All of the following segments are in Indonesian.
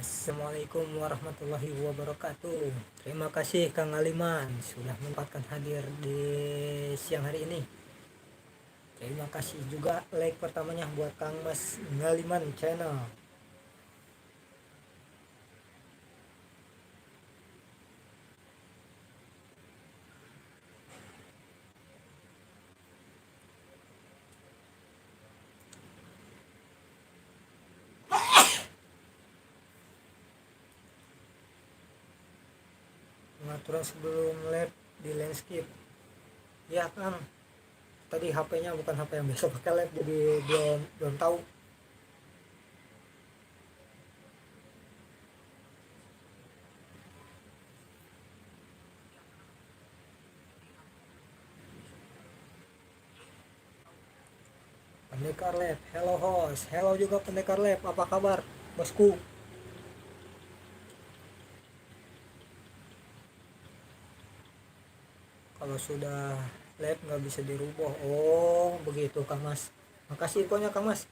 Assalamualaikum warahmatullahi wabarakatuh. Terima kasih Kang Aliman sudah menyempatkan hadir di siang hari ini. Terima kasih juga like pertamanya buat Kang Mas Ngaliman Channel. Pengaturan sebelum live di landscape. Ya Kang, tadi HP-nya bukan HP yang biasa pakai live, jadi belum tahu. Pendekar Lab, hello host, hello juga Pendekar Lab, apa kabar bosku? Kalau sudah live nggak bisa dirubah. Oh begitu Kang Mas, makasih infonya Kang Mas.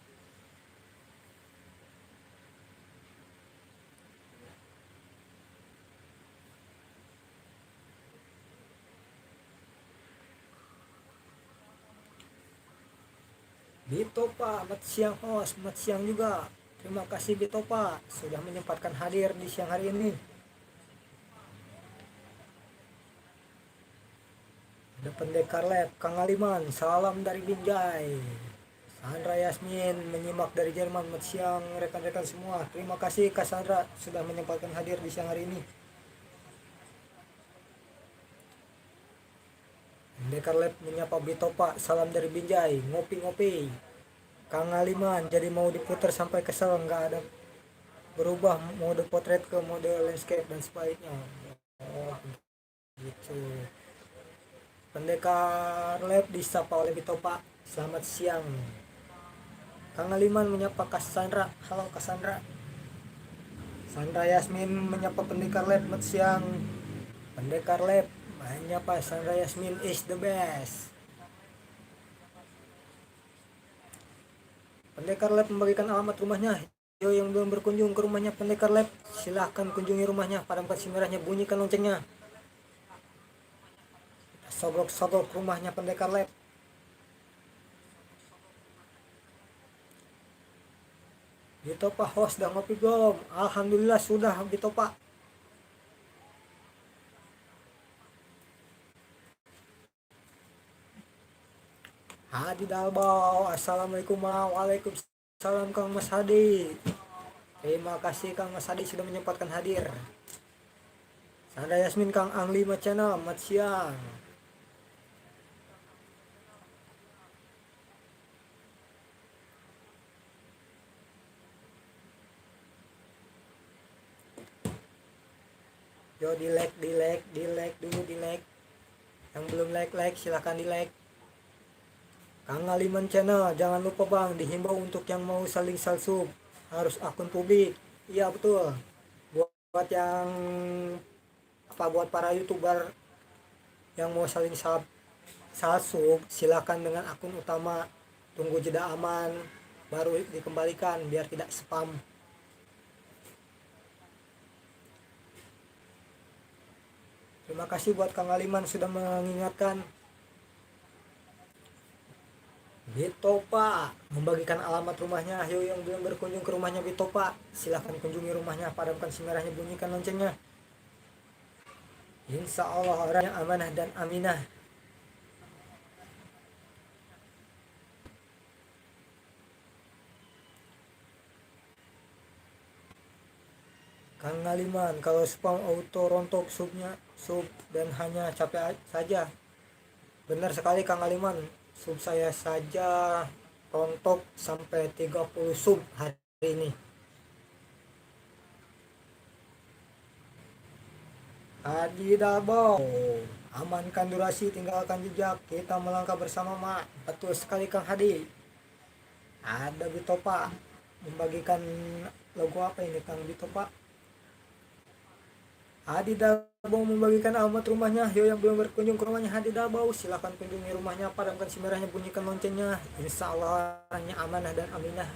Bitopa, selamat siang host, selamat siang juga. Terima kasih Bitopa sudah menyempatkan hadir di siang hari ini. Ada Pendekar Lab, Kang Aliman, salam dari Binjai. Sandra Yasmin menyimak dari Jerman, selamat siang rekan-rekan semua. Terima kasih Kak Sandra sudah menyempatkan hadir di siang hari ini. Pendekar Lab menyapa Bitopa, salam dari Binjai, ngopi-ngopi. Kang Aliman jadi mau diputar sampai kesel, nggak ada berubah mode potret ke mode landscape dan sebaliknya. Oh gitu. Pendekar Lab disapa oleh Bitopa, selamat siang. Kang Aliman menyapa Cassandra, halo Cassandra. Sandra Yasmin menyapa Pendekar Lab, selamat siang. Pendekar Lab menyapa Sandra Yasmin is the best. Pendekar Lab membagikan alamat rumahnya. Yo yang belum berkunjung ke rumahnya Pendekar Lab, silahkan kunjungi rumahnya. Padamkan si merahnya, bunyikan loncengnya. Sogok-sogok rumahnya Pendekar Lab. Gitu Pak host, udah ngopi belum? Alhamdulillah sudah gitu Pak. Hadi Dalbau, assalamualaikum, waalaikumsalam Kang Mas Hadi. Terima kasih Kang Mas Hadi sudah menyempatkan hadir. Sandra Yasmin, Kang Angli Channel, selamat siang. Yo di like dulu di like. Yang belum like silahkan di like. Kang Aliman Channel, jangan lupa Bang, dihimbau untuk yang mau saling salsub harus akun publik. Iya betul. Buat yang buat para YouTuber yang mau saling salsub, silakan dengan akun utama. Tunggu jeda aman baru dikembalikan biar tidak spam. Terima kasih buat Kang Aliman sudah mengingatkan. Bitopa membagikan alamat rumahnya. Ayo yang belum berkunjung ke rumahnya Bitopa, silahkan kunjungi rumahnya. Padamkan si merahnya, bunyikan loncengnya. Insya Allah orangnya amanah dan aminah. Kang Aliman, kalau spam auto rontok sub dan hanya capek saja. Benar sekali Kang Aliman, sub saya saja rontok sampai 30 sub hari ini. Adi Dabau, amankan durasi, tinggalkan jejak, kita melangkah bersama Mak. Betul sekali Kang Hadi. Ada Bitopa membagikan logo apa ini Kang Bitopa? Hadi Dabau membagikan alamat rumahnya. Yo yang belum berkunjung ke rumahnya Hadi Dabau, silahkan kunjungi rumahnya. Padamkan si merahnya, bunyikan loncengnya. Insya Allah orangnya amanah dan aminah.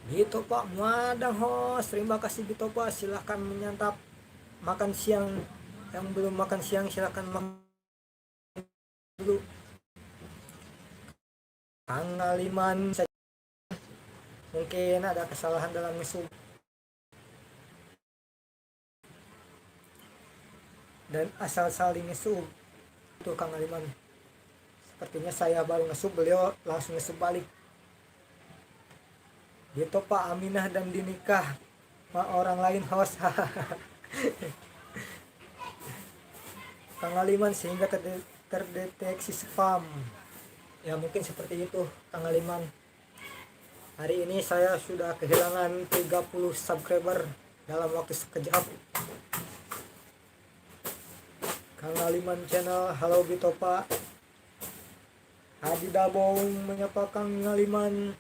Gitu Pak, madang host. Terima kasih gitu Pak. Silahkan menyantap makan siang. Yang belum makan siang silahkan makan dulu. Pengaliman mungkin ada kesalahan dalam mesum dan asal saling ngesub itu Kang Aliman. Sepertinya saya baru ngesub, beliau langsung ngesub balik. Gitu Pak, Aminah dan dinikah orang lain host. Kang Aliman sehingga terdeteksi spam. Ya mungkin seperti itu Kang Aliman. Hari ini saya sudah kehilangan 30 subscriber dalam waktu sekejap. Kang Aliman channel, halo gitu Pak. Hadi Dabong menyapa Kang Aliman.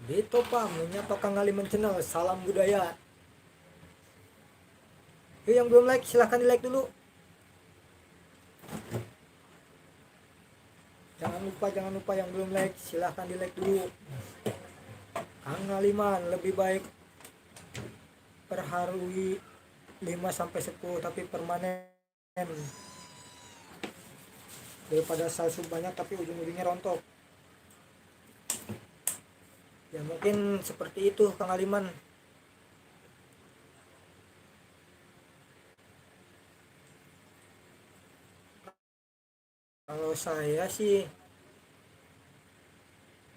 Gitu Pak, menyapa Kang Aliman channel, salam budaya. Yuk yang belum like silahkan di like dulu. Jangan lupa yang belum like silahkan di like dulu. Kang Aliman lebih baik perharui 5-10 tapi permanen daripada salsu banyak tapi ujung-ujungnya rontok. Ya mungkin seperti itu Kang Aliman. Kalau saya sih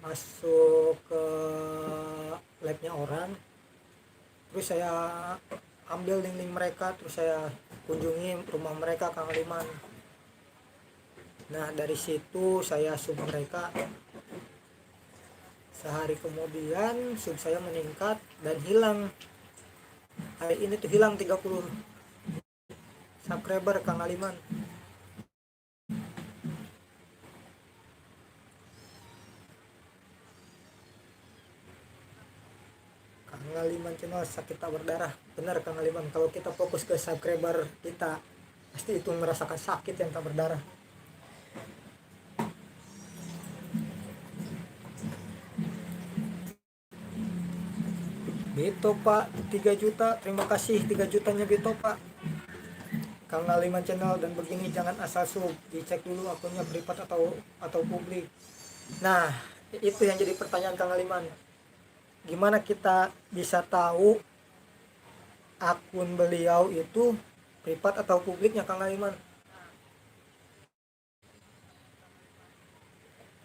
masuk ke labnya orang, terus saya ambil link-link mereka, terus saya kunjungi rumah mereka Kang Aliman. Nah dari situ saya sub mereka. Sehari kemudian sub saya meningkat dan hilang. Hari ini tuh hilang 30 subscriber Kang Aliman. Kang Aliman channel sakit tak berdarah. Benar Kang Aliman, kalau kita fokus ke subscriber kita pasti itu merasakan sakit yang tak berdarah. Bito Pak 3 juta, terima kasih 3 jutanya Bito Pak. Kang Aliman channel, dan begini jangan asal sub, dicek dulu akunnya privat atau publik. Nah itu yang jadi pertanyaan Kang Aliman, gimana kita bisa tahu akun beliau itu privat atau publiknya Kang Aliman?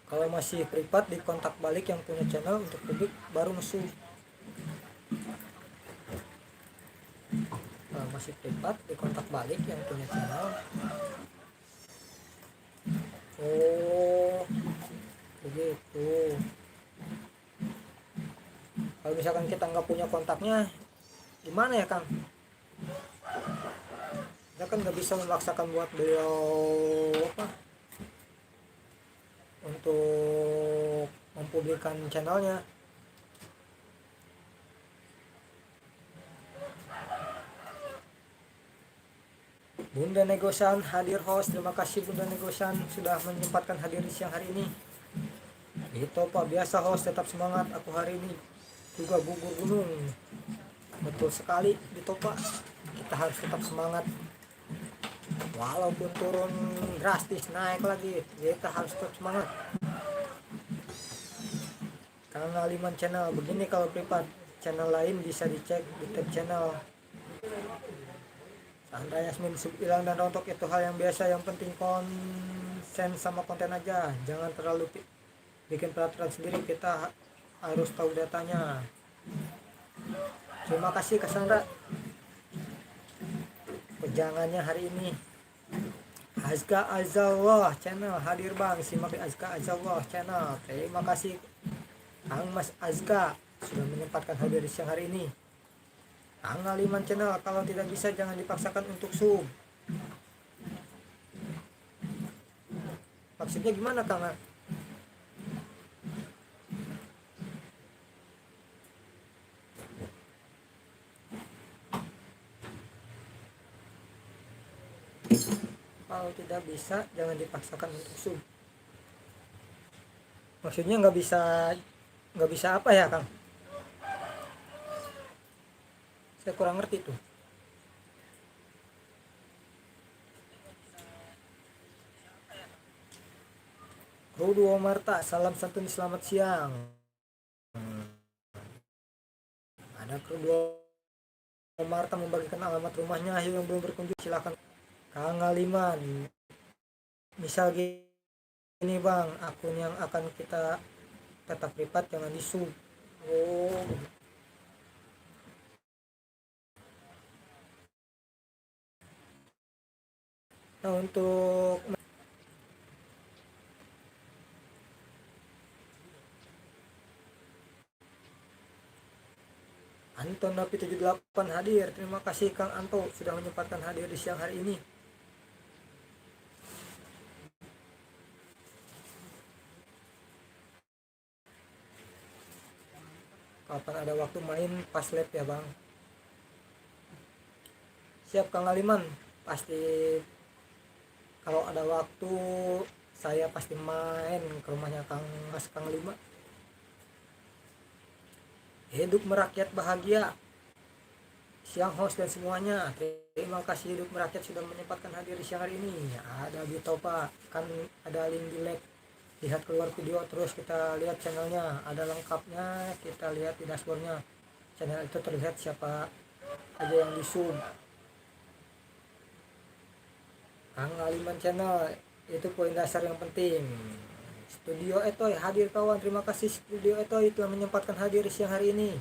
Kalau masih privat dikontak balik yang punya channel, untuk publik baru mesum. Kalau masih privat dikontak balik yang punya channel. Oh begitu. Kalau misalkan kita nggak punya kontaknya gimana ya Kang? Kita kan nggak bisa memaksakan buat beliau apa untuk mempublikkan channelnya. Bunda Negosan hadir host, terima kasih Bunda Negosan sudah menyempatkan hadir di siang hari ini. Itu Pak, biasa host, tetap semangat. Aku hari ini juga gugur gunung. Betul sekali gitu Pak, kita harus tetap semangat. Walaupun turun drastis naik lagi, kita harus tetap semangat. Kang Aliman channel, begini kalau privat, channel lain bisa dicek di tab channel. Sandra Yasmin, sub hilang dan rontok itu hal yang biasa, yang penting konsen sama konten aja, jangan terlalu bikin peraturan sendiri, kita harus tahu datanya. Terima kasih Cassandra pejangannya hari ini. Azka Azallah channel hadir Bang, simak di Azka Azallah channel. Terima kasih Kang Mas Azka sudah menyempatkan hadir di siang hari ini. Kang Aliman channel, kalau tidak bisa jangan dipaksakan untuk sub. Maksudnya gimana Kang? Kalau tidak bisa jangan dipaksakan untuk sub. Maksudnya nggak bisa apa ya Kang? Saya kurang ngerti tuh. Rudu Omarta, salam santun selamat siang. Ada Rudu Omarta membagikan alamat rumahnya, ayo yang belum berkunjung silakan. Kang Aliman, misal gini bang, akun yang akan kita tetap privat jangan di sub. Oh, nah untuk Anton Napi 78 hadir. Terima kasih Kang Anto sudah menyempatkan hadir di siang hari ini. Kapan ada waktu main pas lab ya bang? Siap Kang Aliman, pasti kalau ada waktu saya pasti main ke rumahnya Kang Lima. Hidup merakyat bahagia. Siang host dan semuanya, terima kasih Hidup Merakyat sudah menyempatkan hadir di siang hari ini. Ada Bitopa, kan ada link di like. Lihat keluar video terus kita lihat channelnya, ada lengkapnya, kita lihat di dashboardnya. Channel itu terlihat siapa aja yang di sub. Kang Aliman channel itu poin dasar yang penting. Studio Etoy hadir kawan, terima kasih Studio Etoy telah menyempatkan hadir di siang hari ini.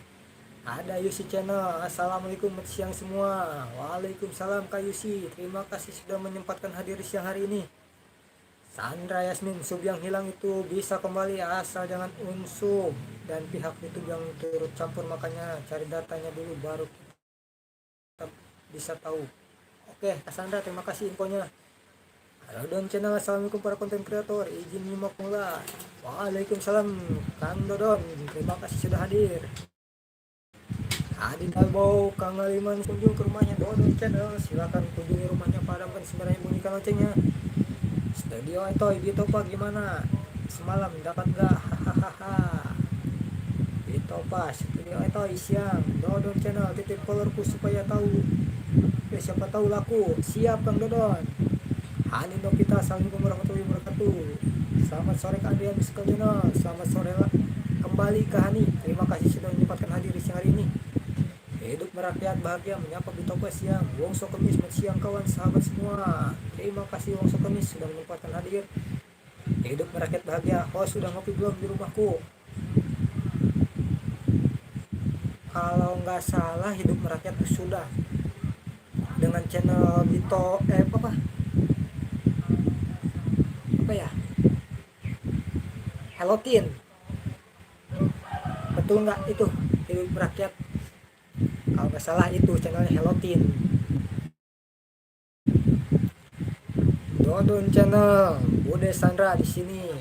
Ada Yusi channel, assalamualaikum siang semua. Waalaikumsalam Kak Yusi, terima kasih sudah menyempatkan hadir di siang hari ini. Sandra Yasmin, sub yang hilang itu bisa kembali asal jangan unsub dan pihak YouTube yang turut campur, makanya cari datanya dulu baru kita bisa tahu. Oke Kak Sandra, terima kasih infonya. Halo Don channel, assalamualaikum para konten kreator, izin nyimak mula. Waalaikumsalam Kang Dodon, terima kasih sudah hadir. Adin Albau, Kang Aliman kunjung ke rumahnya Dodon channel, silakan kunjungi rumahnya, padamkan sebenarnya bunyikan loncengnya. Studio Etoy Bitopa gimana? Semalam dapat gak? Hahaha. Bitopa, Studio Etoy siang. Dodon channel titip followerku supaya tahu. Siapa tahu laku. Siap Kang Dodon. Hani Novita, assalamualaikum warahmatullahi wabarakatuh. Selamat sore Kak Adrian Channel. Selamat sore kembali ke Hani. Terima kasih sudah menyempatkan hadir di siang hari ini. Hidup merakyat bahagia menyapa Bitopa siang. Wongso Kemis siang kawan sahabat semua. Terima kasih Wongso Kemis sudah menyempatkan hadir. Hidup merakyat bahagia. Oh sudah ngopi belum di rumahku? Kalau nggak salah Hidup Merakyat sudah dengan channel Bito apa ya, Hello Teen, betul nggak itu Hidup Merakyat? Kalau nggak salah itu channelnya Hello Teen. Dodon channel Bude Sandra di sini.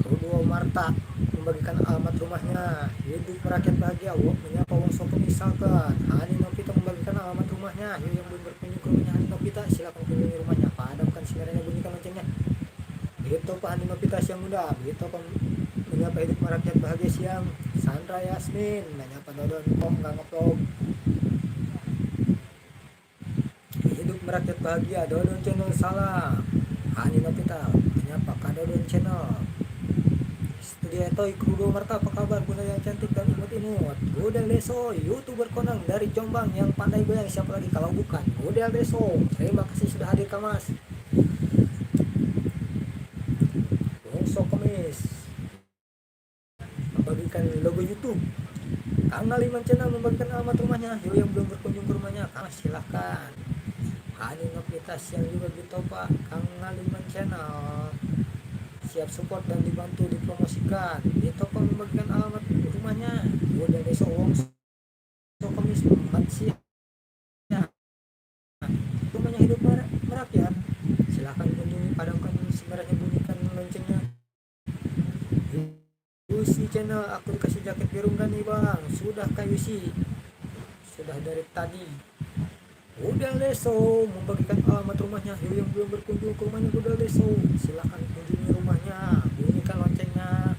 Rudo Marta membagikan alamat rumahnya. Hidup Merakyat bahagia menyapa Wongso misalkan. Hani Novita membagikan alamat rumahnya. Yang belum berkunjung ke rumahnya Hani Novita silakan kunjungi rumahnya, padamkan sinyalnya, bunyikan loncengnya. Begitu Pak Hani Novita siang muda. Begitu Pak menyapa Hidup Merakyat bahagia siang. Sandra Yasmin menyapa Dodon kok nggak ngeplog. Hidup Merakyat bahagia Dodon channel salah. Hani Novita menyapa Kak Dodon channel. Studio Etoy Rudo Marta, apa kabar bunda yang cantik dan imut-imut? Godel Deso, YouTuber konang dari Jombang yang pandai goyang, siapa lagi kalau bukan Godel Deso. Terima kasih sudah hadir Kak Mas. Wongso Kemis membagikan logo YouTube. Kang Aliman channel membagikan alamat rumahnya. Yang belum berkunjung ke rumahnya Kang silahkan. Hani Novitas yang juga Bitopa, Kang Aliman channel siap support dan dibantu dipromosikan. Bitopa membagikan alamat rumahnya. Udah besok Wongso Kemis siang. Rumahnya Hidup Merakyat. Silahkan kunjungi, padamkan sebenarnya, bunyikan loncengnya. Yusi channel, aku dikasih jaket biru nih bang. Sudah Kak Yusi? Sudah dari tadi. Gudel Deso membagikan alamat rumahnya. Yo yang belum berkunjung ke rumahnya Gudel Deso, silakan kunjungi rumahnya. Bunyikan loncengnya,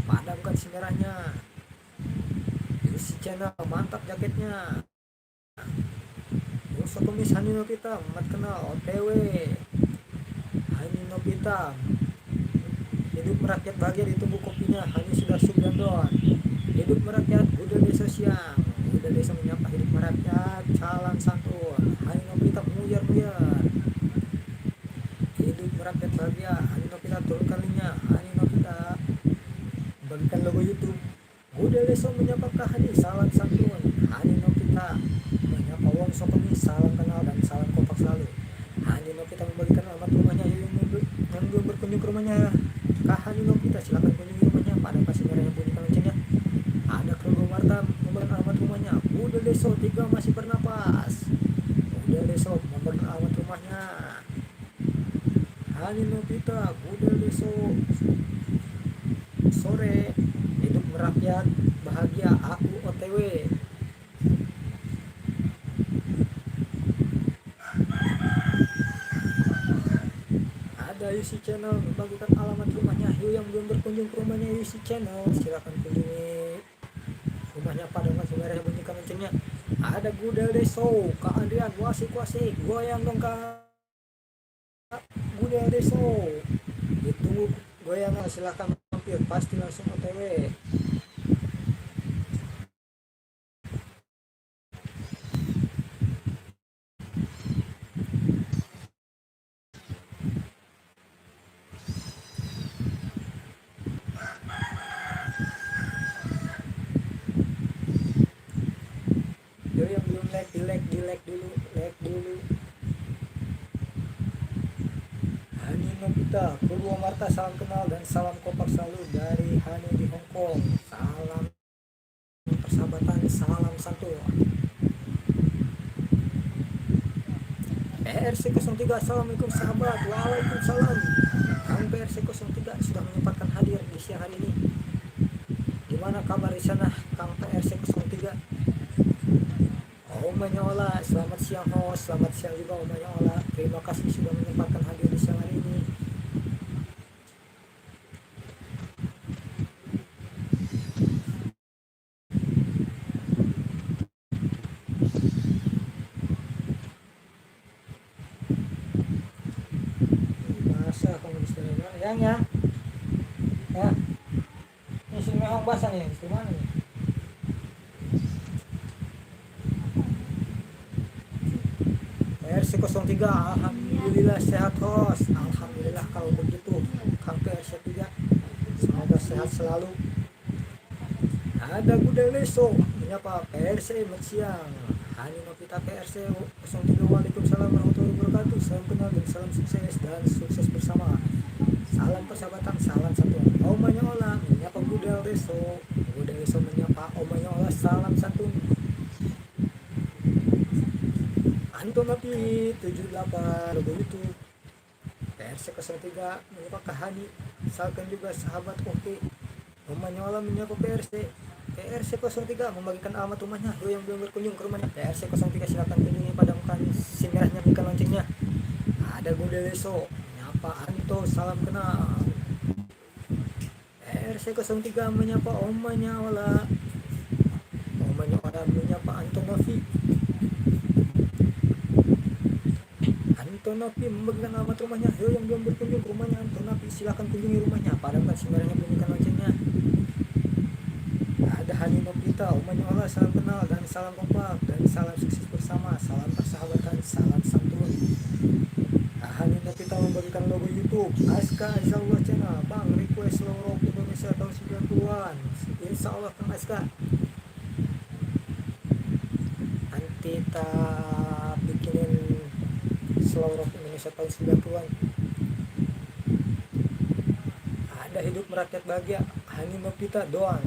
padamkan si merahnya. Isi channel mantap jaketnya. Musuh kumis Hani Nobita, mat kenal OTW. Hani Nobita, hidup merakyat bahagia ditunggu kopinya. Hani sudah Sugandon. Hidup merakyat, Gudel Desa siang. Gudel Desa menyapa hidup merakyat, salam santun. Hani Nobita muyar-muyar. Hidup merakyat bahagia, Hani Nobita turunkan linknya. Hani Nobita bagikan logo YouTube. Gudel Desa menyapa Kak Hani, salam santun. Hani Nobita menyapa Wong Sokomi, salam kenal dan salam kompak selalu. Hani Nobita membagikan alamat rumahnya. Yang belum berkunjung ke rumahnya Kak Hani Nobita, silakan kunjungi rumahnya. Pada pasti merah yang bunyikan loncengnya. Ada keluarga Marta membagikan alamat rumahnya. Gudel Desa 3 masih bernapas. Gudel Desa membagikan alamat rumahnya. Hani Nobita, Gudel Desa sore. Hidup merakyat bahagia, aku OTW. Ada Yusi Channel membagikan alamat rumahnya. Yuk yang belum berkunjung ke rumahnya Yusi Channel, silakan kunjungi rumahnya. Pada masih merah yang bunyikan loncengnya. Ada Gudel Deso, Kak Adrian, wasik goyang dong Kak Gudel Deso. Ditunggu goyangan, silakan mampir, pasti langsung OTW. Yo yang belum like, di like dulu, like dulu. Hani Nobita, Purwomarta, salam kenal dan salam kompak selalu dari Hani di Hongkong. Salam persahabatan, salam santun. PRC 03, assalamualaikum sahabat. Waalaikumsalam. Kang PRC 03 sudah menyempatkan hadir di siang hari ini. Gimana kabar di sana Kang PRC 03? Omanya Ola, selamat siang host, selamat siang juga Omanya Ola. Terima kasih sudah menyempatkan hadir di siang hari ini. Masa kamu di sini yang ya? Ini sini memang basah nih, di mana nih? PRC 03, alhamdulillah sehat host. Alhamdulillah kalau begitu Kang PRC 3, semoga sehat selalu. Ada Gudel Deso menyapa PRC siang. Hani Nobita PRC 03, waalaikumsalam warahmatullahi wabarakatuh. Salam kenal dan salam sukses dan sukses bersama. Salam persahabatan, salam satu. Omanya Ola menyapa Gudel Deso. Gudel Deso menyapa Omanya Ola, salam satu. Anton Napi 78 logo YouTube. PRC 03 menyapa Kak Hani, salkan juga sahabat oke. Omanya Ola menyapa PRC 03 membagikan alamat rumahnya. Lo yang belum berkunjung ke rumahnya PRC 03, silakan kunjungi, padamkan si merahnya, bukan loncengnya. Ada Gudel Deso menyapa Anto, salam kenal. PRC 03 menyapa Omanya Ola. Omanya Ola menyapa Anton Nafi. Anton Nafi membagikan alamat rumahnya. Yo yang belum berkunjung ke rumahnya Anton Nafi, silakan kunjungi rumahnya, padamkan si merahnya, bunyikan loncengnya. Ada Hani Nobita, Omanya Ola, salam kenal dan salam kompak dan salam sukses bersama, salam persahabatan, salam santun. Hani Nobita membagikan logo YouTube Aska Azallah Channel. Bang, request Slow Rock Indonesia tahun 90-an. Insya Allah Kang Aska, nanti kita bikinin Slow Rock Indonesia tahun 90-an. Ada hidup merakyat bahagia, Hani Nobita doang.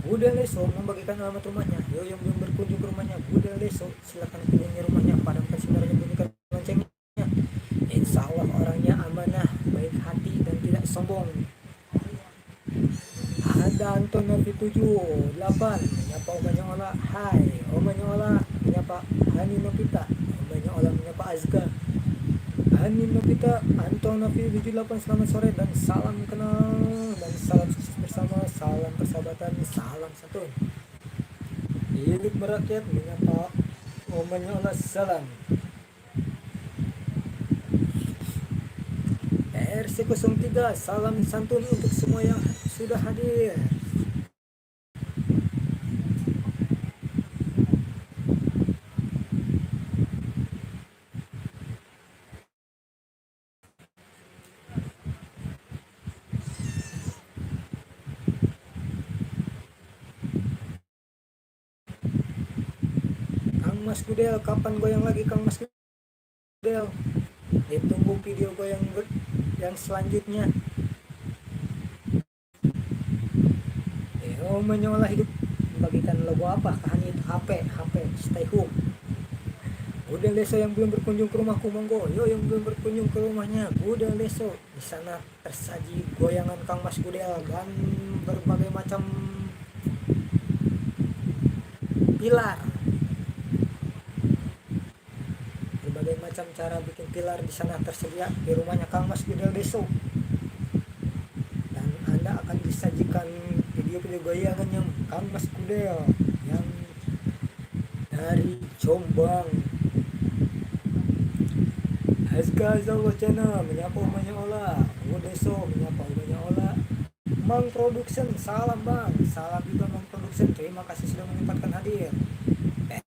Gudel Deso membagikan alamat rumahnya. Yo yang belum berkunjung ke rumahnya Gudel Deso, silakan kunjungi rumahnya, padamkan sinarnya, bunyikan loncengnya. Insya Allah orangnya amanah, baik hati dan tidak sombong. Ada Anton Nafi 78 menyapa Omanya Ola. Hai Omanya Ola, menyapa Hani Nopita, banyak orang menyapa Azka. Hani Nopita, Anton Novi 78, selamat sore dan salam kenal dan salam sukses bersama, salam persahabatan, salam santun. Hidup merakyat menyapa omanya Allah salam. RC03, salam santun untuk semua yang sudah hadir. Kang Mas Gudel, kapan goyang lagi Kang Mas Gudel? Ditunggu video goyang yang selanjutnya. Menyolah hidup membagikan logo apa? Hanya itu HP stay home. Udah leso yang belum berkunjung ke rumahku, monggo. Yo yang belum berkunjung ke rumahnya, udah leso. Di sana tersaji goyangan Kang Mas Gudel dan berbagai macam pilar. Berbagai macam cara bikin pilar di sana tersedia di rumahnya Kang Mas Gudel Deso. Dan Anda akan disajikan video-video goyangannya Kang Mas Gudel yang dari Jombang. Azka Zalwa Channel menyapa umanya Ola, Deso menyapa umanya Ola. Mang Production, salam Bang, salam juga Mang Production, terima kasih sudah menyempatkan hadir.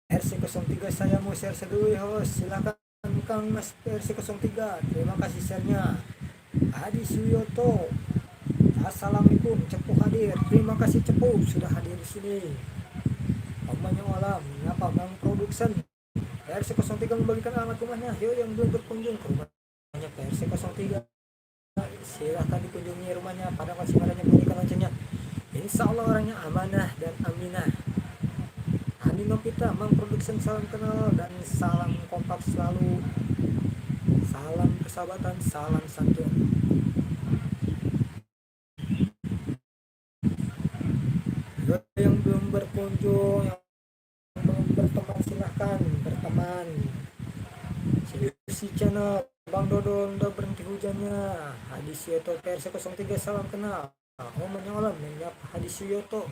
RC03, saya mau share dulu ya host, silakan Kang Mas RC03, terima kasih share-nya. Adi Suyoto, assalamualaikum, Cepu hadir, terima kasih Cepu sudah hadir di sini. Omanya Ola menyapa Mang Production. RC03 membagikan alamat rumahnya. Yo yang belum berkunjung ke rumahnya RC03, silahkan dikunjungi rumahnya. Pada masih marahnya bunyikan loncengnya. Insya Allah orangnya amanah dan aminah. Hani Nopita, Mang Production, salam kenal dan salam kompak selalu. Salam persahabatan, salam santun. Yo yang belum berkunjung, yang belum berteman, silahkan berteman. Si channel Bang Dodon udah berhenti hujannya. Hadis Yoto RC03, salam kenal. Omanya Olam menyapa Hadis Yoto.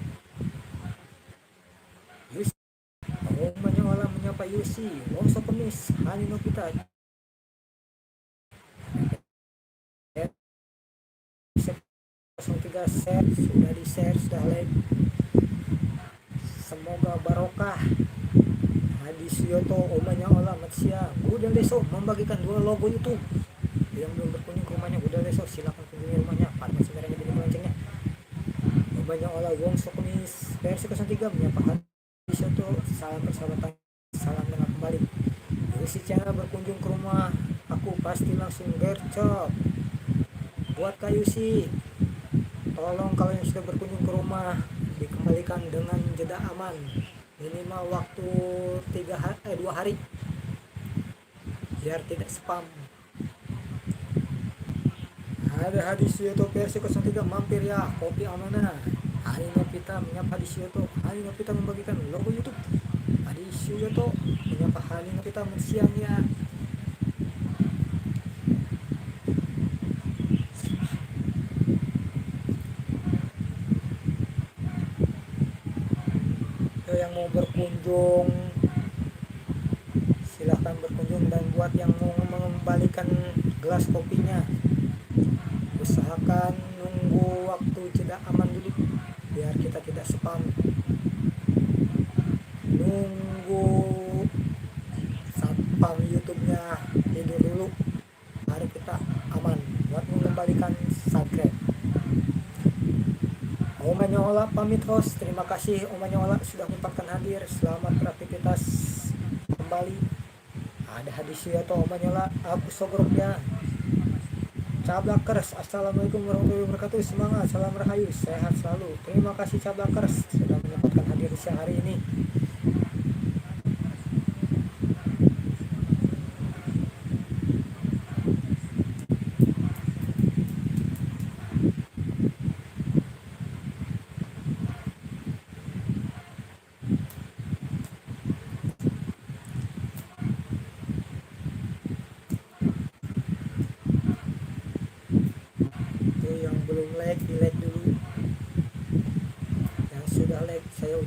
Yusi, Omanya Olam menyapa Yusi. Wongso Kemis, Hani Nopita. RC03 share, sudah di share, sudah like. Semoga barokah. Hadis Yoto, Omanya Olam, Matsya, Gudel Deso membagikan 2 logo YouTube. Yang belum berkunjung ke rumahnya Gudel Deso, silakan kunjungi rumahnya. Pada sebenarnya bunyi loncengnya. Omanya Olam, Wongso Kemis, RC03 menyapa Hadis Yoto, salam persahabatan, salam kenal kembali. Si channel berkunjung ke rumah aku pasti langsung gercep. Buat kayu sih, tolong kalau yang sudah berkunjung ke rumah dikembalikan dengan jeda aman, minimal waktu 2 hari biar tidak spam. Ada Hadis Yoto RC03, mampir ya, kopi amanah. Hani Nopita menyapa Hadis Yoto. Hani Nopita membagikan logo YouTube. Hadis Yoto menyapa Hani Nopita, siang ya. Yang mau berkunjung silahkan berkunjung, dan buat yang mau mengembalikan gelas kopinya usahakan nunggu waktu jeda aman dulu biar kita tidak spam. Nunggu satpam YouTube-nya tidur dulu baru kita aman buat mengembalikan subscribe. Omanya Ola pamit host, terima kasih Omanya Ola sudah menyempatkan hadir. Selamat beraktivitas kembali. Ada Hadis Yoto, Omanya Ola, aku sogrok ya. Cablakers, assalamualaikum warahmatullahi wabarakatuh, semangat, salam rahayu, sehat selalu. Terima kasih Cablakers sudah menyempatkan hadir siang hari ini.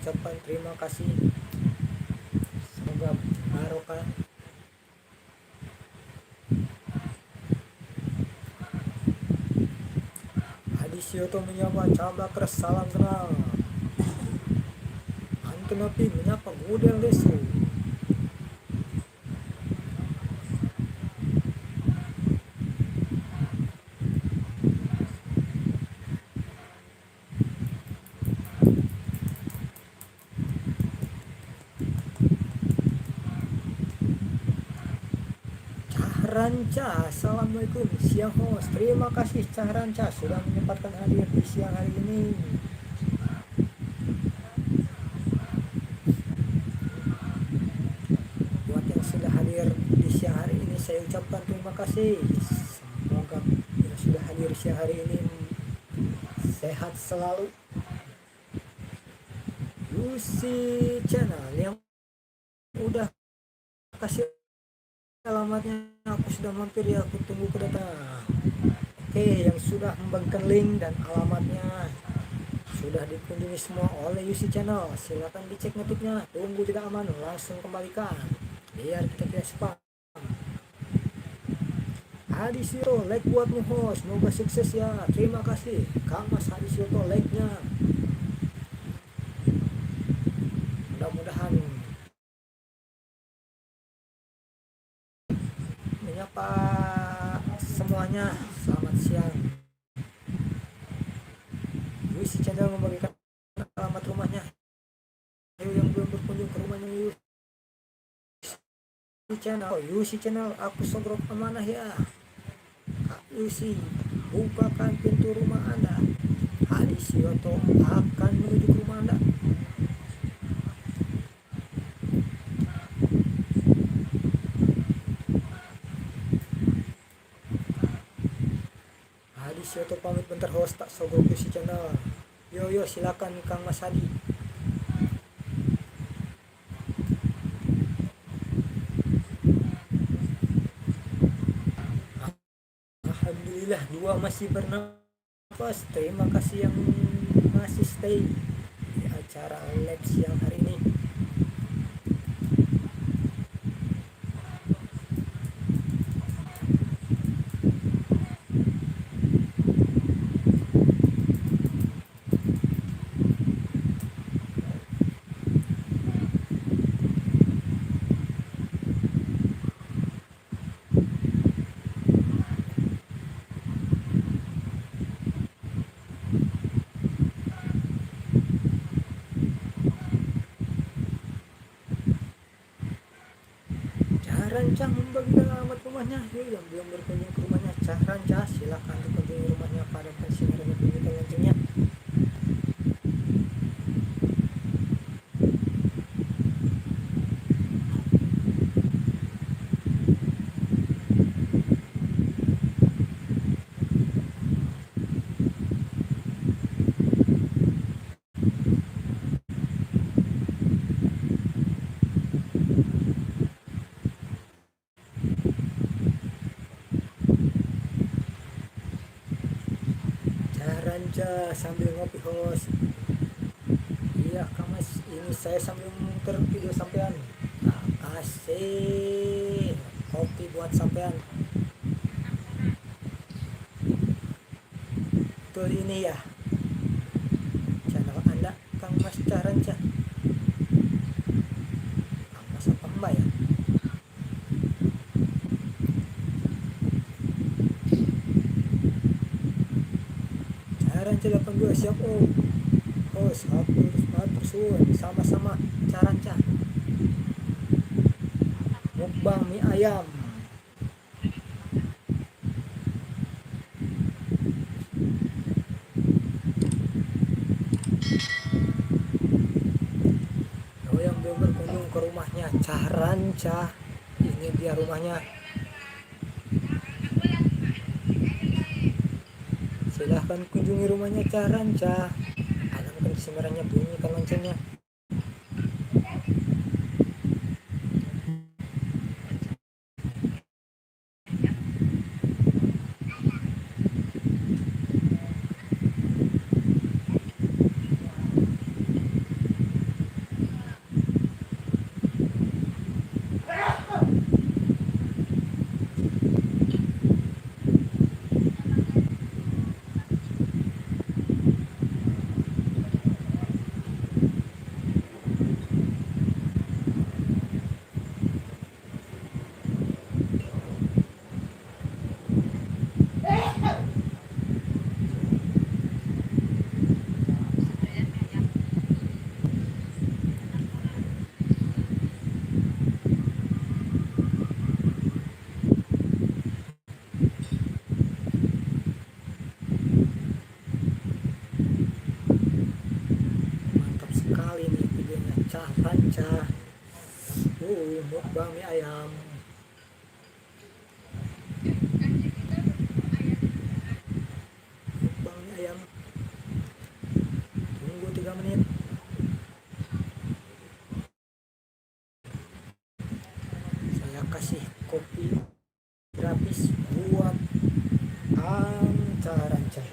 ucapkan terima kasih. Semoga barokah. Adisyoto menyapa Cabakres, salam kenal. Antonopi menyapa Gudel Desu. Cahranca, assalamualaikum. Siang host, terima kasih Cahranca sudah menyempatkan hadir di siang hari ini. Buat yang sudah hadir di siang hari ini saya ucapkan terima kasih. Semoga yang sudah hadir siang hari ini sehat selalu. Lucy Channel yang udah kasih alamatnya, aku sudah mampir ya, aku tunggu kedatangan. Oke, yang sudah membagikan link dan alamatnya sudah dikunjungi semua oleh Lucy Channel, silakan dicek ngetiknya. Tunggu tidak aman, langsung kembalikan biar kita tidak spam. Hadi Siro, like buatmu host, semoga sukses ya. Terima kasih Kang Mas Hadi Siro, like-nya. Mudah-mudahan menyapa semuanya. Selamat siang. Lucy Channel membagikan alamat rumahnya. Ayo yang belum berkunjung ke rumahnya Lucy Channel, aku sogrok amanah ya. Kak Lucy, bukakan pintu rumah Anda. Hadi Sioto akan menuju ke rumah Anda. Hadi Sioto pamit bentar host, tak sogrok Lucy Channel. Yo silakan Kang Mas Hadi. Alhamdulillah, 2 masih bernafas. Terima kasih yang masih stay di acara live siang hari ini. Cahranca membagikan alamat rumahnya. Yuk, yang belum berkunjung ke rumahnya Cahranca, silakan dikunjungi rumahnya pada pensiunan pendidikan nantinya. Cahranca sambil ngopi host. Iya Kang Mas, ini saya sambil muter video sampean. Asik, kopi buat sampean. Betul ini ya channel Anda, Kang Mas Cahranca. Kang Mas apa Mbak ya? Cahranca 82 siap om. Host, hatur suwun, sama-sama Cahranca. Mukbang mie ayam. Oh, yang belum berkunjung ke rumahnya Cahranca, ini dia rumahnya. Silahkan kunjungi rumahnya Cahranca. Alamkan semerahnya, bunyikan loncengnya. mukbang mie ayam. Mukbang mie ayam. Tunggu 3 menit. Saya kasih kopi gratis buat Anca-Ranca.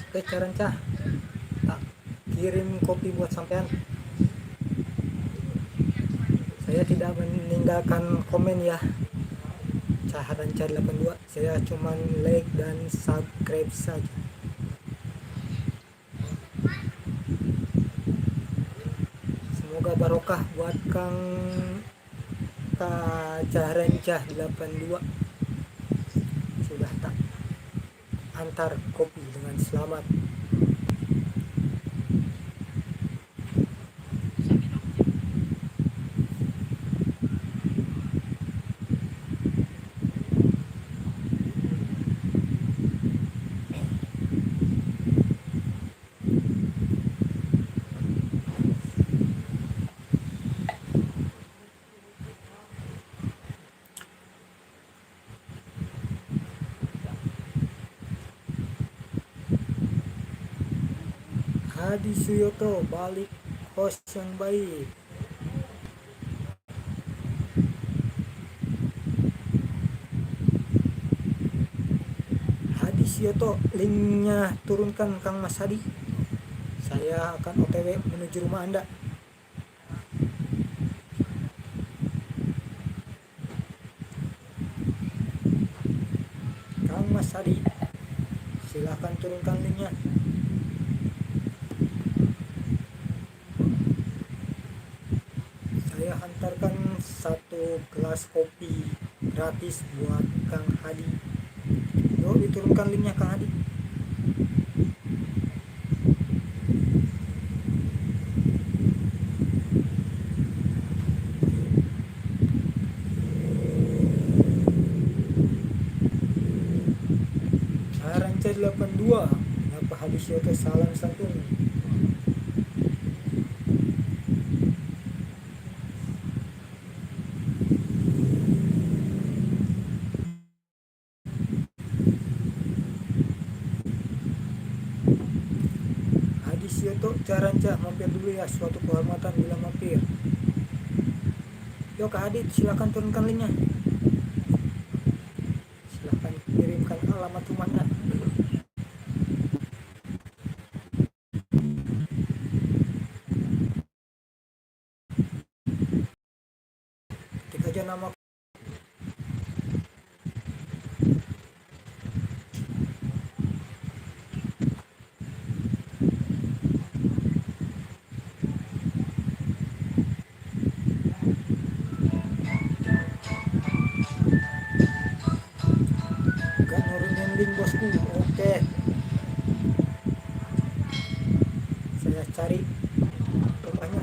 Oke Caranca, tak kirim kopi buat sampean. Saya tidak meninggalkan komen ya, Caranca 82. Saya cuman like dan subscribe saja. Semoga barokah buat Kang Caranca 82. Sudah tak antar kopi dengan selamat. Hadi Suyoto balik host yang baik. Hadi Suyoto, linknya turunkan Kang Mas Hadi. Saya akan OTW menuju rumah Anda. Kang Mas Hadi, silahkan turunkan linknya. Saya hantarkan 1 gelas kopi gratis buat Kang Hadi. Yuk diturunkan linknya Kang Hadi. Caranca 82, Napa Hadi Syoto, salam santun. Hadi Syoto, Caranca mampir dulu ya, suatu kehormatan bila mampir. Yuk Kak Hadi, silakan turunkan linknya. Silakan kirimkan alamat rumahnya. Ketik aja nama. Gak nurunin link bosku. Oke, saya cari rumahnya.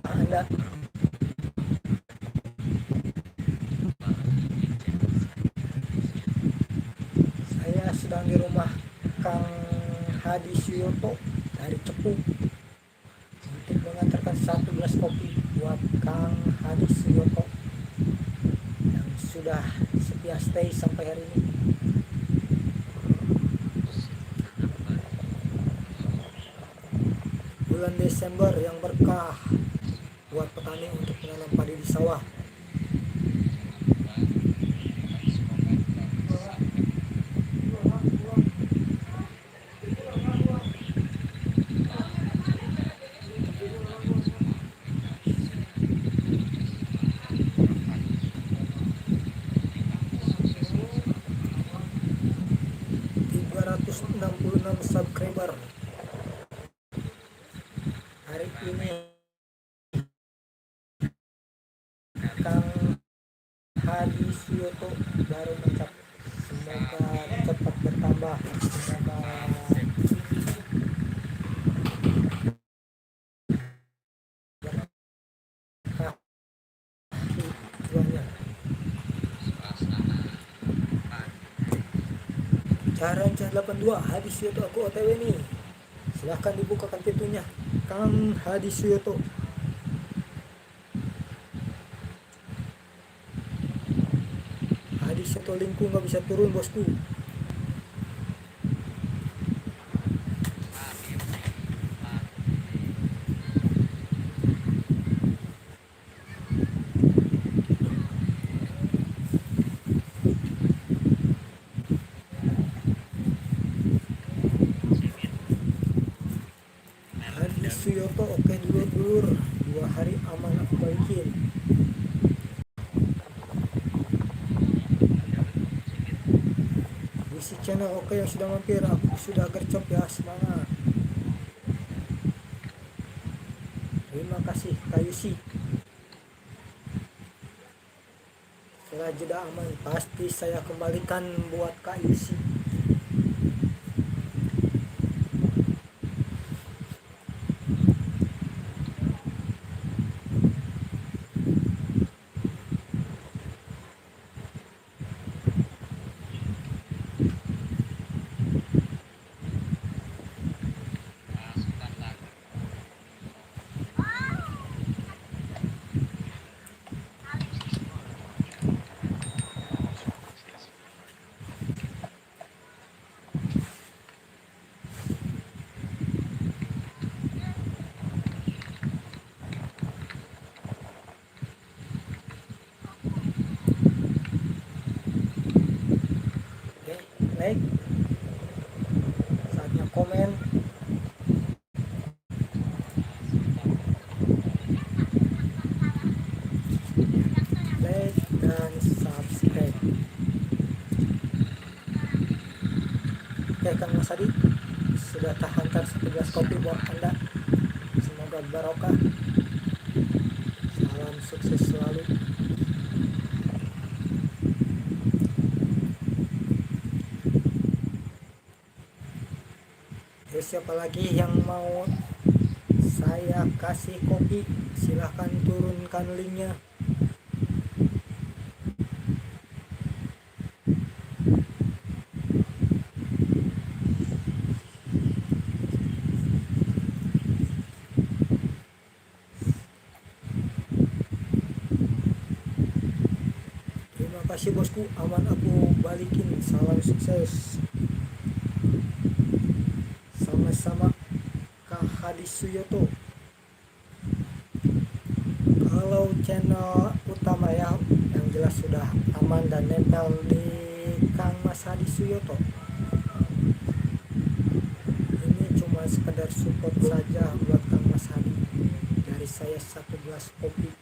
Anda saya sedang di rumah Kang Hadi Suyoto dari Cepu untuk mengantarkan 1 gelas kopi buat Kang Hadi Suyoto yang sudah setia stay sampai hari ini. Bulan Desember yang berkah buat petani untuk menanam padi di sawah. subscriber. Hari ini Kang Hadi Suyoto baru mencapai, semoga cepat bertambah, semoga tujuannya. Caranca 82 Hadi Suyoto, aku OTW nih, silahkan dibukakan pintunya Kang Hadi Suyoto. Hadi Suyoto linku nggak bisa turun bosku. Hadi Suyoto, oke dulur-dulur, 2 hari aman aku balikin. Isi channel oke yang sudah mampir, aku sudah gercep ya, semangat. Terima kasih Kayusi. Setelah jeda aman pasti saya kembalikan buat Kayusi. Like, saatnya komen, like dan subscribe. Oke Kang Mas Adi, sudah hantar 11 kopi buat Anda, semoga barokah, salam sukses selalu. Siapa lagi yang mau saya kasih kopi, silahkan turunkan linknya. Terima kasih bosku, aman aku balikin, salam sukses. Sama Kang Hadi Suyoto. Kalau channel utama ya yang jelas sudah aman dan nempel di Kang Mas Hadi Suyoto. Ini cuma sekedar support saja buat Kang Mas Hadi, dari saya 11 kopi.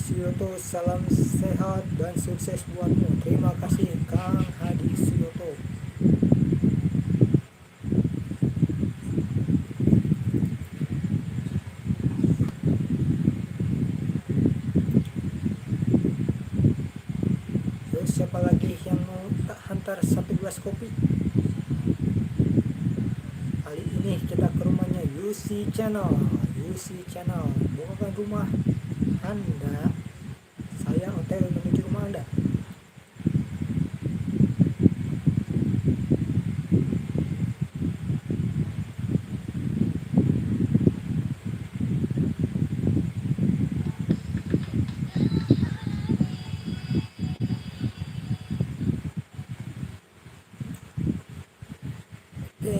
Suyoto, salam sehat dan sukses buatmu. Terima kasih Kang Hadi Suyoto. Terus siapa lagi yang mau tak hantar 11 kopi? Kali ini kita ke rumahnya UC Channel. UC Channel, bukan rumah Anda, saya hotel menuju rumah Anda. Oke,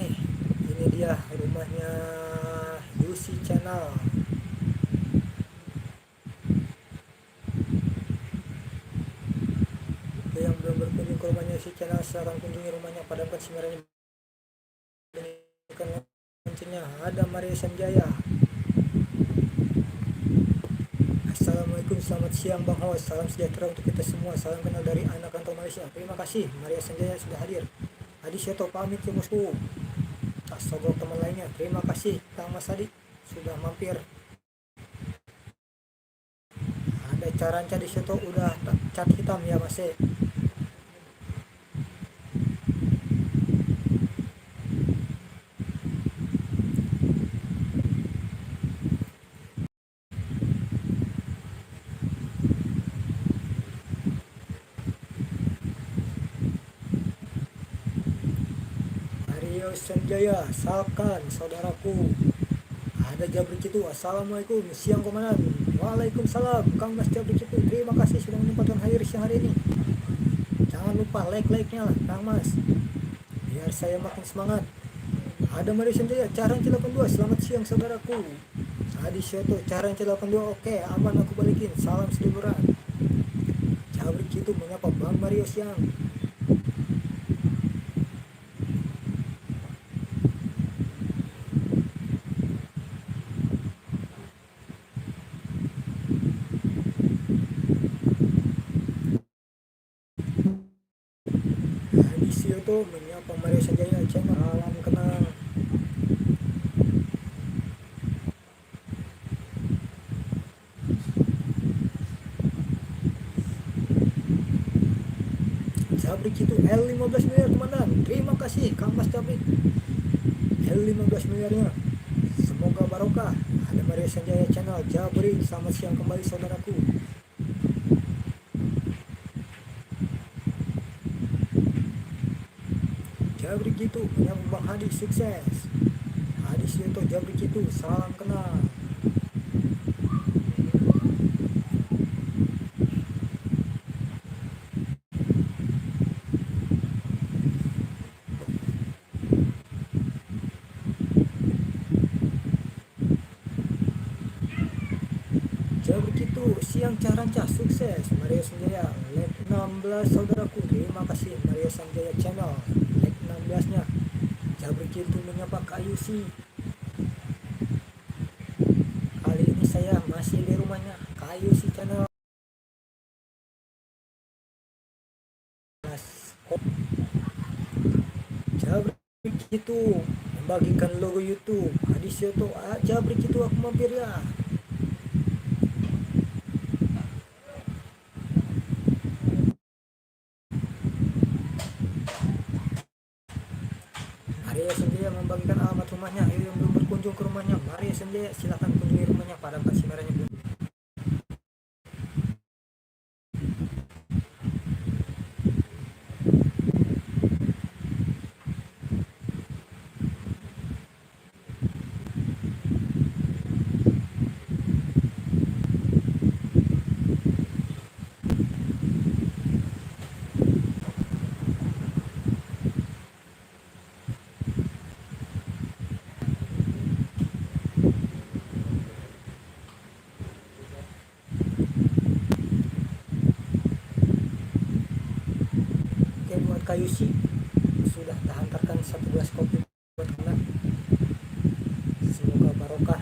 ini dia rumahnya UC Channel. Yang belum berkunjung ke rumahnya UC Channel, silahkan kunjungi rumahnya, padamkan sinyalnya, bunyikan loncengnya. Ada Maria Sanjaya. Assalamualaikum. Assalamualaikum, selamat siang Bang Host. Salam sejahtera untuk kita semua. Salam kenal dari anak kantong Malaysia. Terima kasih Maria Sanjaya sudah hadir. Adi Seto pamit ke Bosku. Tak sogok teman lainnya. Terima kasih Kang Mas Adi sudah mampir. Ada Caranca di Seto udah cat hitam ya Mas. Mario Sanjaya, Salkan, saudaraku. Ada Jabrik itu, Assalamualaikum, siang komandan. Waalaikumsalam, Kang Mas Jabrik itu. Terima kasih sudah menyempatkan hadir siang hari ini. Jangan lupa like-nya lah, Kang Mas. Biar saya makin semangat. Ada Mario Sanjaya, Caran 82, selamat siang saudaraku. Adi Seto, Caran 82, oke, aman aku balikin. Salam seliburan. Jabrik itu menyapa Bang Mario siang. Itu menyapa Mario Sanjaya, channel alam kenal. Jabrik itu L15 miliar komandan. Terima kasih Kang Mas Jabrik. L15 miliarnya. Semoga barokah. Ada Mario Sanjaya channel Jabrik. Selamat siang kembali saudaraku. Jabrik itu menyapa Bang Hadi, sukses. Hadi Seto Jabrik itu salam kenal. Jabrik itu siang Caranca, sukses. Mario Sanjaya leg 16 saudaraku. Terima kasih Mario Sanjaya channel leg 16 nya. Jabrik itu menyapa Kak Yusi. Kali ini saya masih di rumahnya Kak Yusi channel. Jabrik itu membagikan logo YouTube. Adi Seto, Jabrik itu aku mampir ya. Maria Sanjaya membagikan alamat rumahnya. Ayo yang belum berkunjung ke rumahnya Maria Sanjaya, silakan kunjungi rumahnya. Padamkan siarannya belum. Kak Yusi sudah hantarkan 1 gelas kopi buat Anda. Semoga barokah.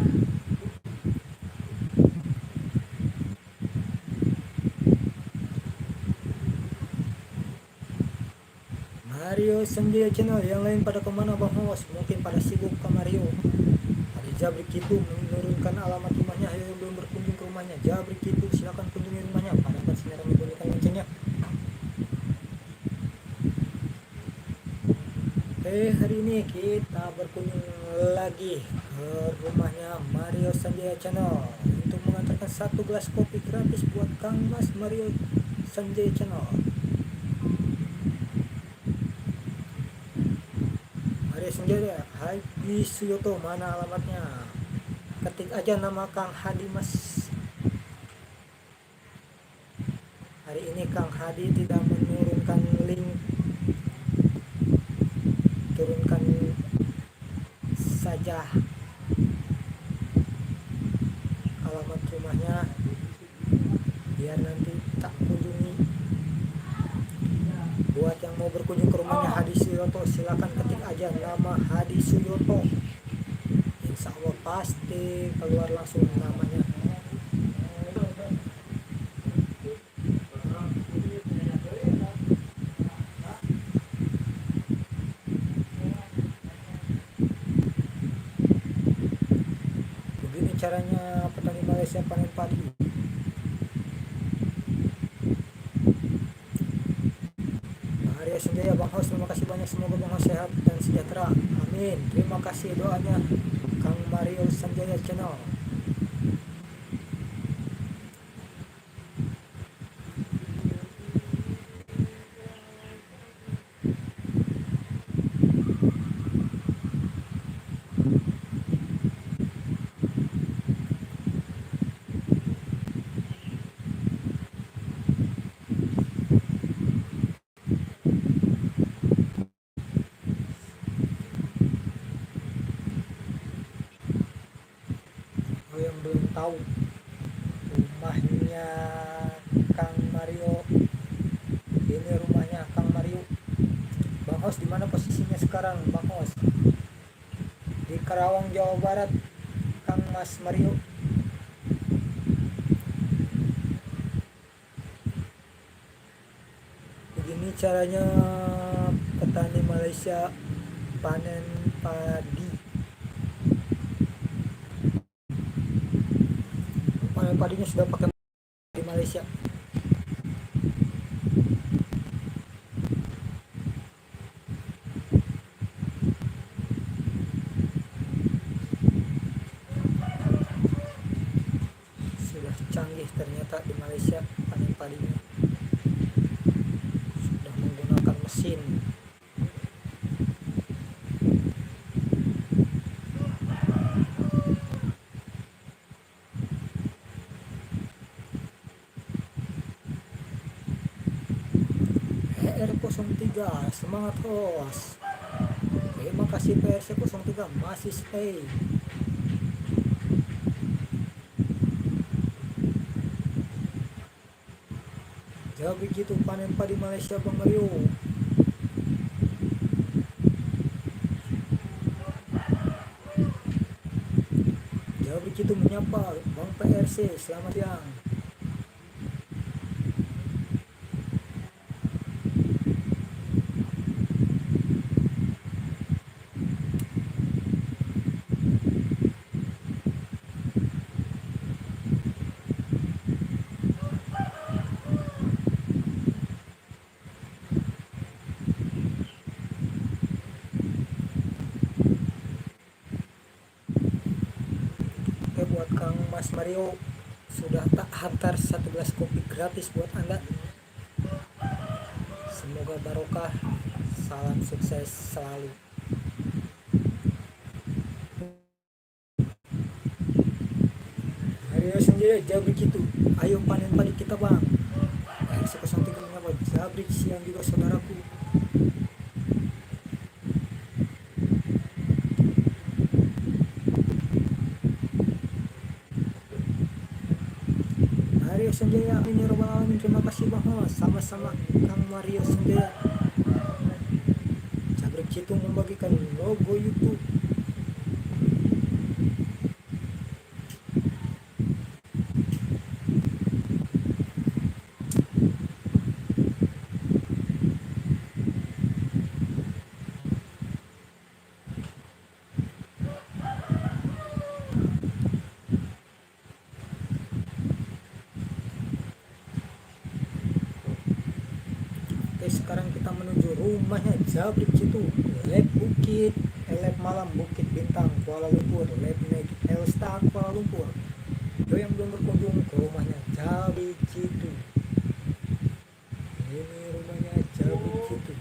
Mario Sanjaya channel, yang lain pada kemana Bang Host? Mungkin pada sibuk ke Mario. Ada Jabrik itu menurunkan alamat rumahnya. Ayo yang belum berkunjung ke rumahnya Jabrik itu silakan kunjungi rumahnya. Padamkan siaran bunyikan loncengnya. Hari ini kita berkunjung lagi ke rumahnya Mario Sanjaya channel untuk mengantarkan 1 gelas kopi gratis buat Kang Mas Mario Sanjaya channel. Mario Sanjaya, Hadi Suyoto, mana alamatnya? Ketik aja nama Kang Hadi Mas. Hari ini Kang Hadi tidak menurunkan link, turunkan saja alamat rumahnya biar nanti tak kunjungi. Buat yang mau berkunjung ke rumahnya Hadi Suyoto, silakan ketik aja nama Hadi Suyoto. Insya Allah pasti keluar langsung namanya. padi. Arya Sanjaya, Bang Hos, terima kasih banyak, semoga Bang Hos sehat dan sejahtera, amin. Terima kasih doanya Kang Mario Sanjaya Channel. Oh, yang belum tahu rumahnya Kang Mario, ini rumahnya Kang Mario. Bang Hos, di mana posisinya sekarang Bang Hos? Di Karawang, Jawa Barat, Kang Mas Mario. Begini caranya petani Malaysia panen padi. Panen padinya sudah pakai di Malaysia. Sudah canggih ternyata di Malaysia panen padinya. Sudah menggunakan mesin. PR03, semangat Hos. Terima kasih PRC03, masih stay. Ya begitu panen padi Malaysia Bang Mario. Ya begitu menyapa Bang PRC, selamat siang. Buat Kang Mas Mario, sudah tak hantar 1 gelas kopi gratis buat Anda. Semoga barokah, salam sukses selalu. Mario sendiri jauh begitu, ayo panen padi kita Bang. RC03 menyapa Jabrik siang juga saudaraku. Mario Sanjaya, ini robbal alamin, terima kasih Bang Hos. Sama-sama Kang Mario Sanjaya. Jabrik Citung membagikan logo YouTube. Oke, sekarang kita menuju rumahnya Jabrik Citung, Lab Bukit, Lab Malam Bukit Bintang Kuala Lumpur, Lab Night Elstar Kuala Lumpur. Lo yang belum berkunjung ke rumahnya Jabrik Citung, ini rumahnya Jabrik Citung.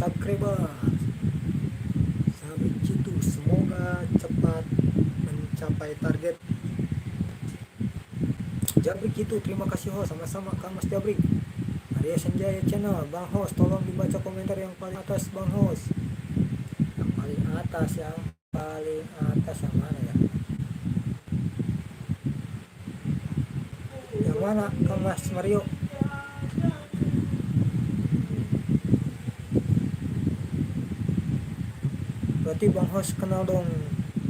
Subscriber Jabrik Citung, semoga cepat mencapai target. Jabrik Citung, terima kasih Host, sama-sama Kang Mas Jabrik. Arya Sanjaya Channel, Bang Host, tolong dibaca komentar yang paling atas Bang Host. Yang paling atas yang mana ya? Yang mana Kang Mas Mario? Berarti Bang Hos kenal dong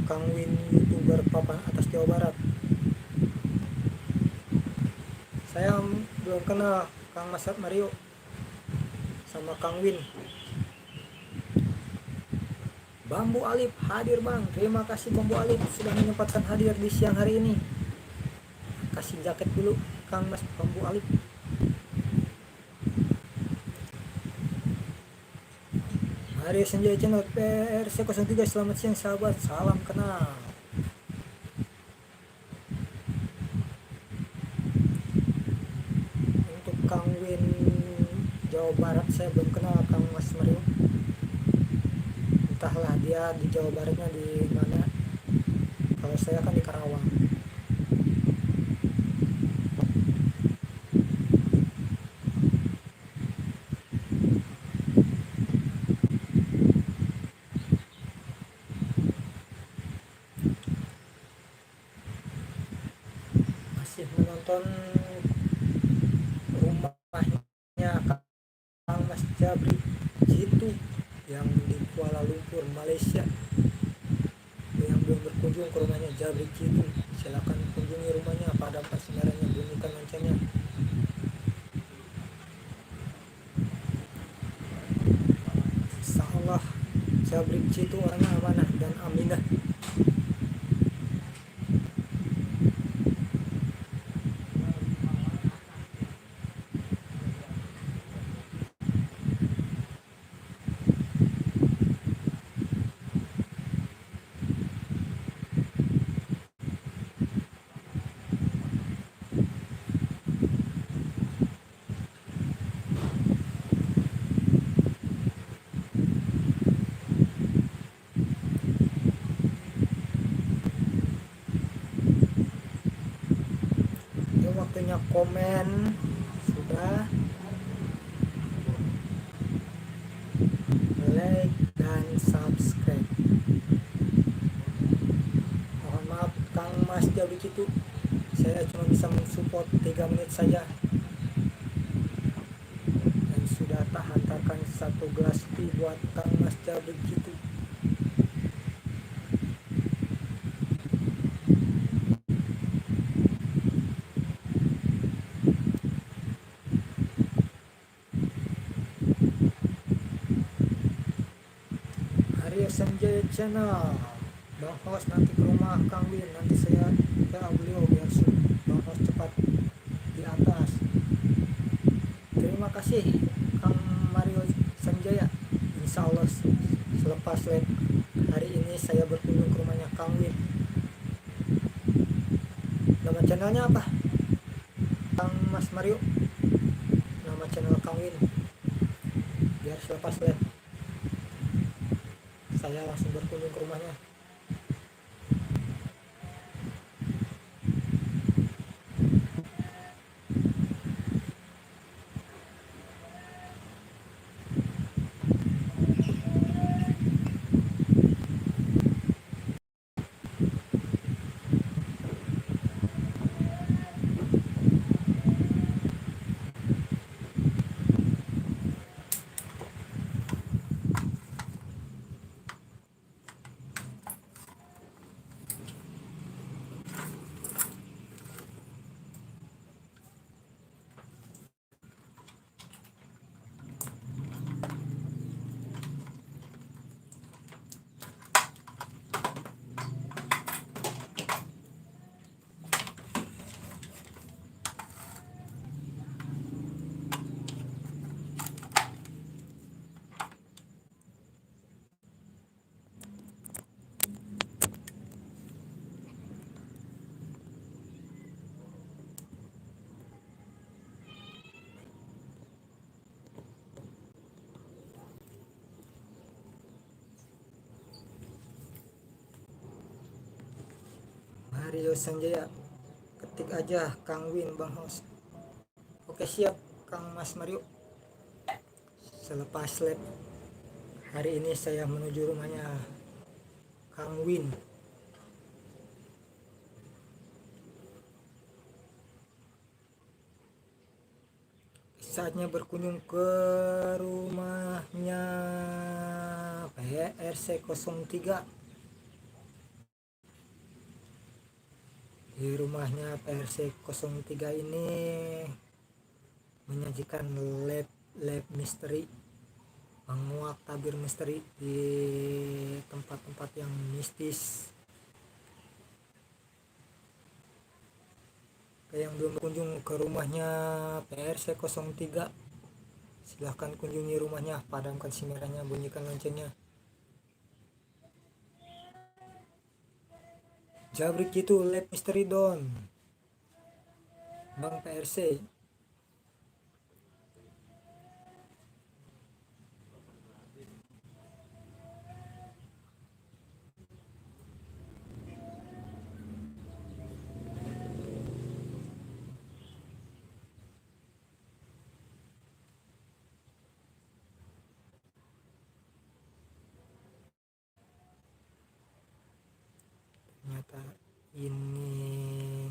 Kang Win, youtuber papan atas Jawa Barat. Saya belum kenal Kang Mas Mario sama Kang Win. Bambu Alif hadir Bang. Terima kasih Bambu Alif sudah menyempatkan hadir di siang hari ini. Kasih jaket dulu Kang Mas Bambu Alif. Hari Senja Channel PRC03, selamat siang sahabat, salam kenal. Untuk Kang Win Jawa Barat saya belum kenal Kang Mas Mario. Entahlah dia di Jawa Baratnya di mana. Kalau saya kan di Karawang. Masih menonton rumahnya Kang Mas Jabri Jitu yang di Kuala Lumpur, Malaysia. Yang belum berkunjung ke rumahnya Jabri Jitu, silakan kunjungi rumahnya, padamkan sinarnya, bunyikan loncengnya. Insya Allah Jabri Jitu orangnya amanah dan aminah. Ini waktunya komen. Sudah, like dan subscribe. Mohon maaf Kang Mas Jabri Jitu, saya cuma bisa mensupport 3 menit saja. Dan sudah tak hantarkan 1 gelas tea buat Kang Mas Jabri Jitu. Arya Sanjaya Channel. Bang Hos nanti ke rumah Kang Win, nanti saya ke beliau biar Bang Hos cepat di atas. Terima kasih Kang Mario Sanjaya. Insya Allah selepas live hari ini saya berkunjung ke rumahnya Kang Win. Nama channelnya apa? Kang Mas Mario. Nama channel Kang Win. Biar selepas live saya langsung berkunjung ke rumahnya. Mario Sanjaya, ketik aja Kang Win Bang Hos. Oke siap Kang Mas Mario. Selepas live hari ini saya menuju rumahnya Kang Win. Saatnya berkunjung ke rumahnya apa PRC03. Di rumahnya PRC03 ini menyajikan lab misteri, menguak tabir misteri di tempat-tempat yang mistis. Yang belum kunjung ke rumahnya PRC03, silahkan kunjungi rumahnya, padamkan si merahnya, bunyikan loncengnya. Jabrik itu lab misteri don, Bang PRC. Ternyata ini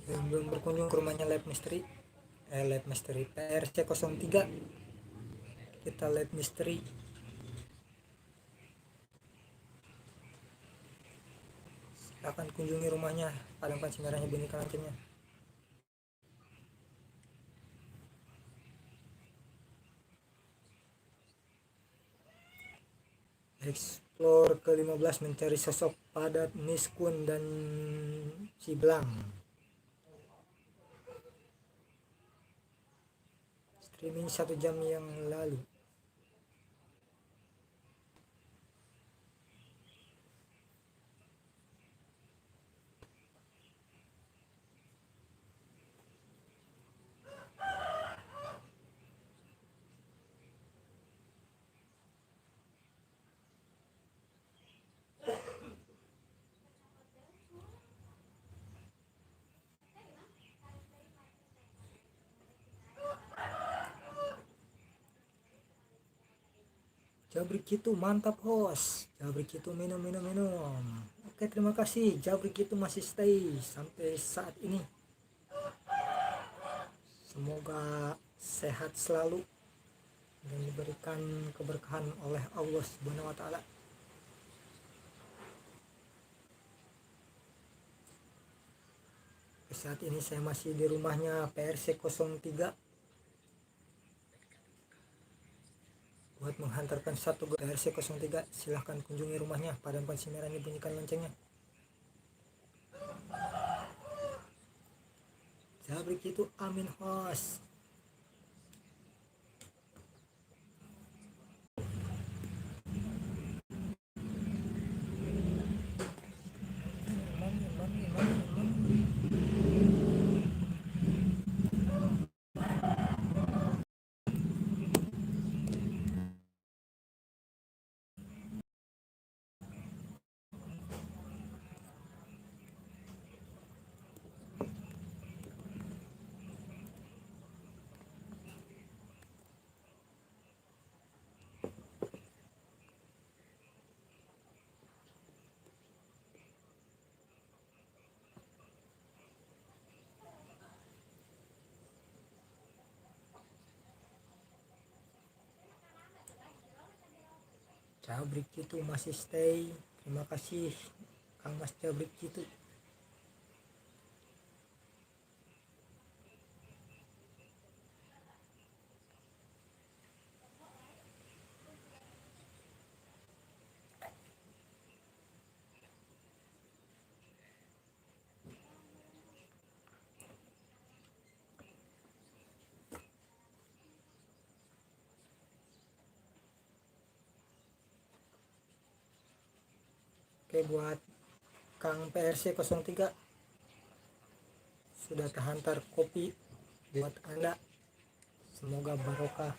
yang belum berkunjung ke rumahnya lab misteri PRC03, kita lab misteri. Akan kunjungi rumahnya, padamkan si merahnya, bunyikan loncengnya. Explore ke-15, mencari sosok padat Niskun dan Ciblang. Streaming 1 jam yang lalu. Jabrik itu mantap host, Jabrik itu minum. Oke, terima kasih, Jabrik itu masih stay sampai saat ini. Semoga sehat selalu dan diberikan keberkahan oleh Allah Subhanahu wa taala. Saat ini saya masih di rumahnya PRC03 buat menghantarkan satu PRC03. Silahkan kunjungi rumahnya, padamkan si merahnya, bunyikan loncengnya. Jabrik itu amin host. Jabrik itu masih stay. Terima kasih Kang Mas Jabrik itu. Oke, buat Kang PRC03 sudah terhantar kopi buat Anda. Semoga barokah.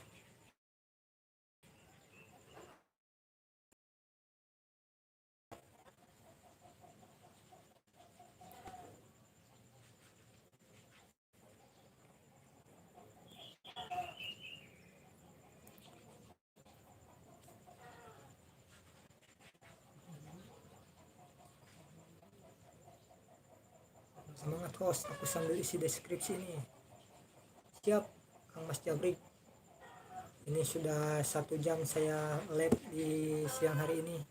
Semangat host, aku sambil isi deskripsi ini. Siap Kang Mas Jabrik. Ini sudah 1 jam saya live di siang hari ini.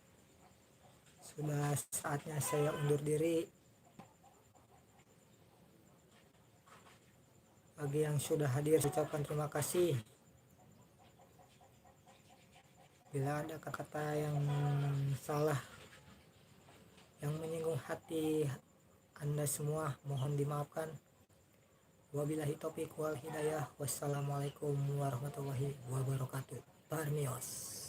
Sudah saatnya saya undur diri. Bagi yang sudah hadir, saya ucapkan terima kasih. Bila ada kata-kata yang salah, yang menyinggung hati Anda semua, mohon dimaafkan. Wabillahi taufiq wal hidayah. Wassalamualaikum warahmatullahi wabarakatuh. Barmios.